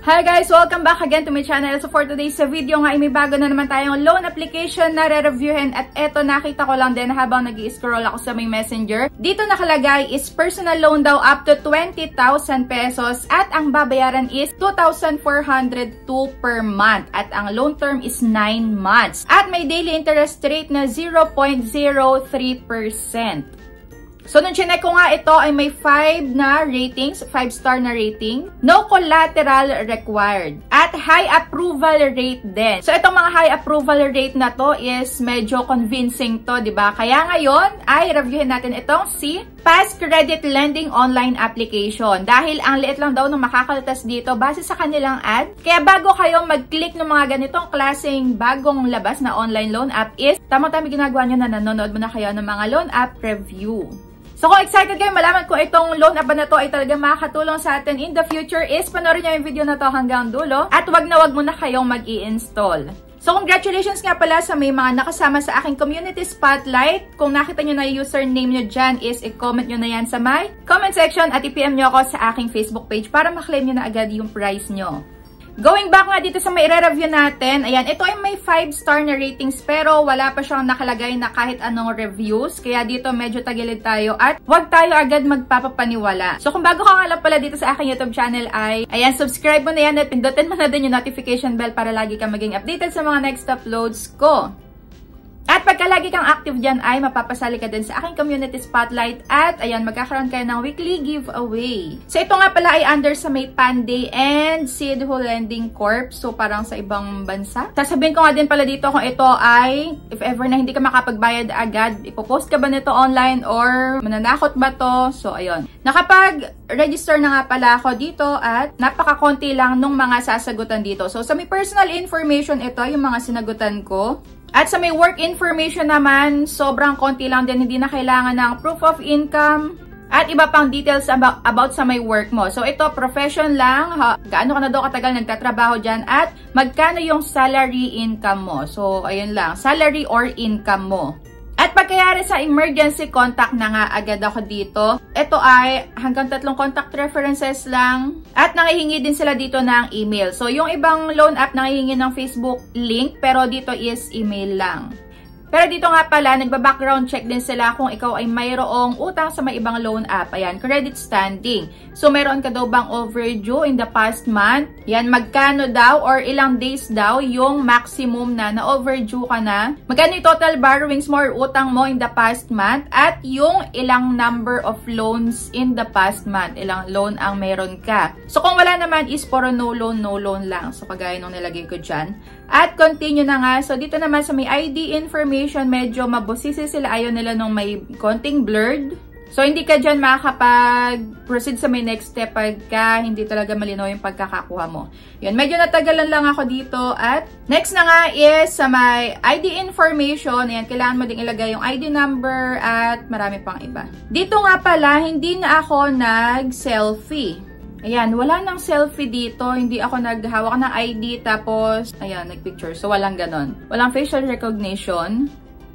Hi guys! Welcome back again to my channel. So for today's video nga, may bago na naman tayong loan application na re-reviewin. At eto, nakita ko lang din habang nag-i-scroll ako sa may messenger. Dito nakalagay is personal loan daw up to 20,000 pesos at ang babayaran is 2,402 per month. At ang loan term is 9 months. At may daily interest rate na 0.03%. So, nung chinek ko nga ito ay may 5 na ratings, 5-star na rating. No collateral required. At high approval rate din. So, itong mga high approval rate na to is medyo convincing to, diba? Kaya ngayon ay reviewin natin itong si Fast Credit Lending Online Application. Dahil ang liit lang daw nung makakaltas dito base sa kanilang ad. Kaya bago kayo mag-click ng mga ganitong klaseng bagong labas na online loan app is tama-tama ginagawa nyo na nanonood mo na kayo ng mga loan app review. So kung excited kayo malaman kung itong loan app na to ay talagang makakatulong sa atin in the future is panoorin nyo yung video na to hanggang dulo at wag na wag muna kayong mag-i-install. So congratulations nga pala sa may mga nakasama sa aking community spotlight. Kung nakita nyo na yung username nyo dyan is i-comment nyo na yan sa my comment section at i-PM nyo ako sa aking Facebook page para maklaim nyo na agad yung prize nyo. Going back nga dito sa may re-review natin, ayan, ito ay may 5-star na ratings pero wala pa siyang nakalagay na kahit anong reviews. Kaya dito medyo tagilid tayo at wag tayo agad magpapapaniwala. So kung bago ka nga lang pala dito sa aking YouTube channel ay, ayan, subscribe mo na yan at pindutin mo na din yung notification bell para lagi kang maging updated sa mga next uploads ko. At pagka lagi kang active dyan ay mapapasali ka din sa aking community spotlight at ayan, magkakaroon kayo ng weekly giveaway. So ito nga pala ay under sa may Panday and Seed Who Lending Corp. So parang sa ibang bansa. Sasabihin ko nga din pala dito kung ito ay if ever na hindi ka makapagbayad agad, ipopost ka ba nito online or mananakot ba to? So ayun. Nakapag-register na nga pala ako dito at napakakonti lang nung mga sasagutan dito. So sa may personal information ito, yung mga sinagutan ko. At sa may work information naman, sobrang konti lang din, hindi na kailangan ng proof of income at iba pang details about sa may work mo. So ito, profession lang, gaano ka na daw katagal nagtatrabaho dyan at magkano yung salary income mo. So ayun lang, salary or income mo. At pagkayari sa emergency contact na nga agad ako dito, ito ay hanggang 3 contact references lang at nangihingi din sila dito ng email. So yung ibang loan app nangihingi ng Facebook link pero dito is email lang. Pero dito nga pala, nagba-background check din sila kung ikaw ay mayroong utang sa may ibang loan app. Ayan, credit standing. So, mayroon ka daw bang overdue in the past month? Yan, magkano daw or ilang days daw yung maximum na na-overdue ka na? Magkano yung total borrowings mo or utang mo in the past month? At yung ilang number of loans in the past month. Ilang loan ang meron ka. So, kung wala naman is puro no loan lang. So, kagaya nung nilagay ko dyan. At continue na nga. So, dito naman sa may ID information, medyo mabusisi sila. Ayaw nila nung may konting blurred. So, hindi ka dyan makakapag-proceed sa may next step pagka hindi talaga malinaw yung pagkakakuha mo. Yun, medyo natagalan lang ako dito. At next na nga is sa may ID information. Ayan, kailangan mo ding ilagay yung ID number at marami pang iba. Dito nga pala, hindi na ako nag-selfie. Ayan, wala nang selfie dito. Hindi ako naghawak ng ID tapos, ayan, nagpicture. So, walang ganon. Walang facial recognition.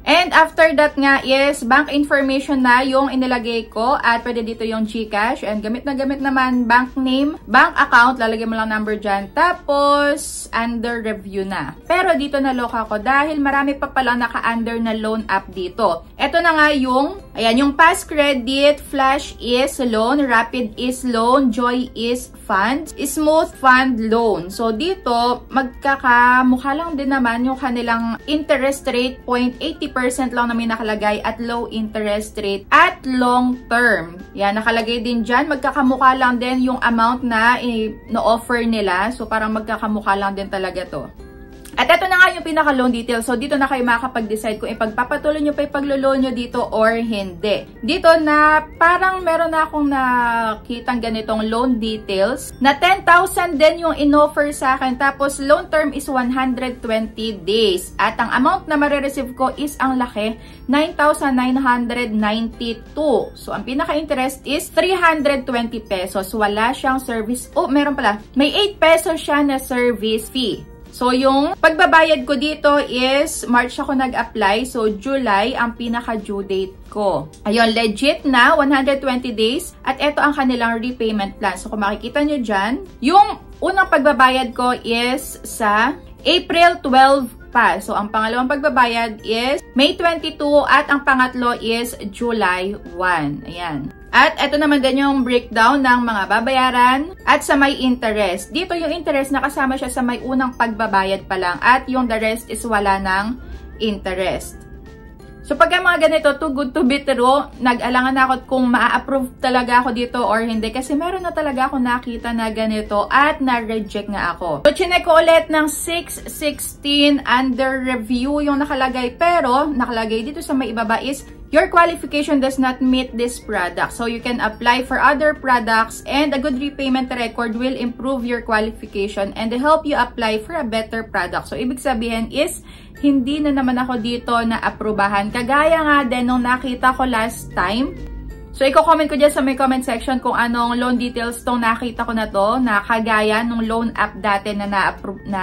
And after that nga is bank information na yung inilagay ko at pwede dito yung GCash. And gamit na gamit naman bank name, bank account, lalagay mo lang number dyan. Tapos, under review na. Pero dito naloka ko dahil marami pa palang naka-under na loan app dito. Ito na nga yung, ayan, yung Fast Credit, Flash is loan, Rapid is loan, Joy is fund, Smooth fund loan. So dito, magkakamukha lang din naman yung kanilang interest rate, 0.80% lang namin nakalagay at low interest rate at long term. Yan, nakalagay din dyan. Magkakamukha lang din yung amount na na-offer nila. So parang magkakamukha lang din talaga to. At ito na nga yung pinaka-loan details. So, dito na kayo makakapag-decide kung ipagpapatuloy nyo pa yung paglo-loan nyo dito or hindi. Dito na parang meron na akong nakitang ganitong loan details na 10,000 din yung in-offer sa akin. Tapos, loan term is 120 days. At ang amount na marireceive ko is ang laki, 9,992. So, ang pinaka-interest is 320 pesos. Wala siyang service. Oh, meron pala. May 8 pesos siya na service fee. So, yung pagbabayad ko dito is March ako nag-apply. So, July ang pinaka-due date ko. Ayun, legit na 120 days. At ito ang kanilang repayment plan. So, kung makikita nyo dyan, yung unang pagbabayad ko is sa April 12 pa. So, ang pangalawang pagbabayad is May 22 at ang pangatlo is July 1. Ayan. At ito naman din yung breakdown ng mga babayaran at sa may interest. Dito yung interest nakasama siya sa may unang pagbabayad pa lang at yung the rest is wala ng interest. So pag mga ganito, too good to be true, nag-alangan na ako kung ma-approve talaga ako dito or hindi kasi meron na talaga ako nakita na ganito at na-reject nga ako. So chinek ko ulit ng 616 under review yung nakalagay pero nakalagay dito sa may ibaba is your qualification does not meet this product. So you can apply for other products and a good repayment record will improve your qualification and help you apply for a better product. So ibig sabihin is hindi na naman ako dito na aprubahan. Kagaya nga din nung nakita ko last time. So, i-comment ko dyan sa may comment section kung anong loan details tong nakita ko na to, na kagaya nung loan app dati na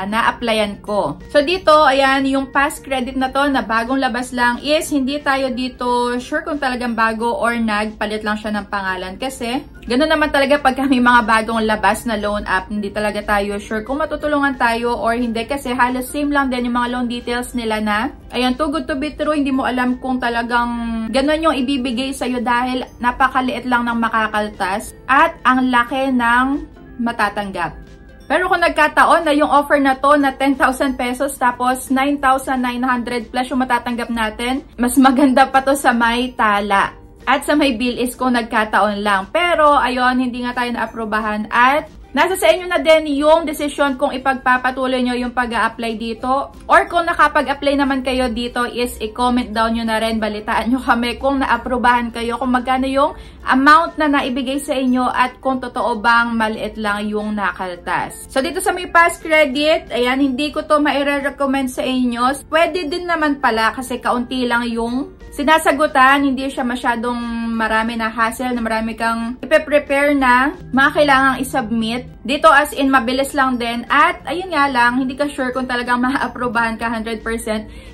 na-applyan ko. So, dito, ayan, yung past credit na to na bagong labas lang is hindi tayo dito sure kung talagang bago or nagpalit lang siya ng pangalan. Kasi, ganun naman talaga pag may mga bagong labas na loan app, hindi talaga tayo sure kung matutulungan tayo or hindi. Kasi halos same lang din yung mga loan details nila na, ayan, too good to be true, hindi mo alam kung talagang ganun yung ibibigay sa'yo dahil napakaliit lang ng makakaltas at ang laki ng matatanggap. Pero kung nagkataon na yung offer na to na 10,000 pesos tapos 9,900 plus yung matatanggap natin, mas maganda pa to sa may tala. At sa may bill is kung nagkataon lang. Pero ayun, hindi nga tayo na-aprobahan at nasa sa inyo na din yung desisyon kung ipagpapatuloy nyo yung pag-a-apply dito. Or kung nakapag-apply naman kayo dito is i-comment down nyo na rin. Balitaan nyo kami kung na-aprobahan kayo. Kung magkano yung amount na naibigay sa inyo at kung totoo bang maliit lang yung nakaltas. So dito sa may past credit, ayan, hindi ko to maire-recommend sa inyo. Pwede din naman pala kasi kaunti lang yung sinasagutan, hindi siya masyadong marami na hassle, na marami kang ipe-prepare na mga kailangang i-submit. Dito as in, mabilis lang din. At ayun nga lang, hindi ka sure kung talagang ma-aprobahan ka 100%.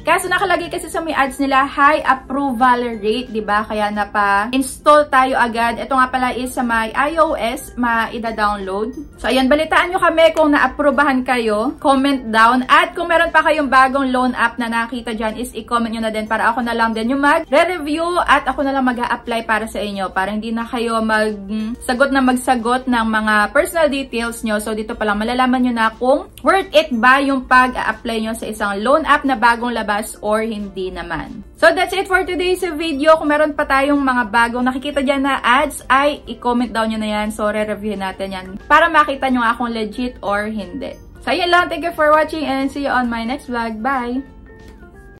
Kaso nakalagay kasi sa may ads nila, high approval rate, diba? Kaya napa-install tayo agad. Ito nga pala is sa may iOS, ma-ida-download. So ayun, balitaan nyo kami kung na-aprobahan kayo. Comment down. At kung meron pa kayong bagong loan app na nakita dyan, is i-comment nyo na din para ako na lang din yung mag-review at ako na lang mag-a-apply para sa inyo. Para hindi na kayo magsagot ng mga personal details nyo. So, dito pa lang malalaman nyo na kung worth it ba yung pag-a-apply nyo sa isang loan app na bagong labas or hindi naman. So, that's it for today's video. Kung meron pa tayong mga bagong nakikita dyan na ads, ay i-comment down nyo na yan. So, re-review natin yan para makita nyo nga kung legit or hindi. So, yun lang. Thank you for watching and see you on my next vlog. Bye!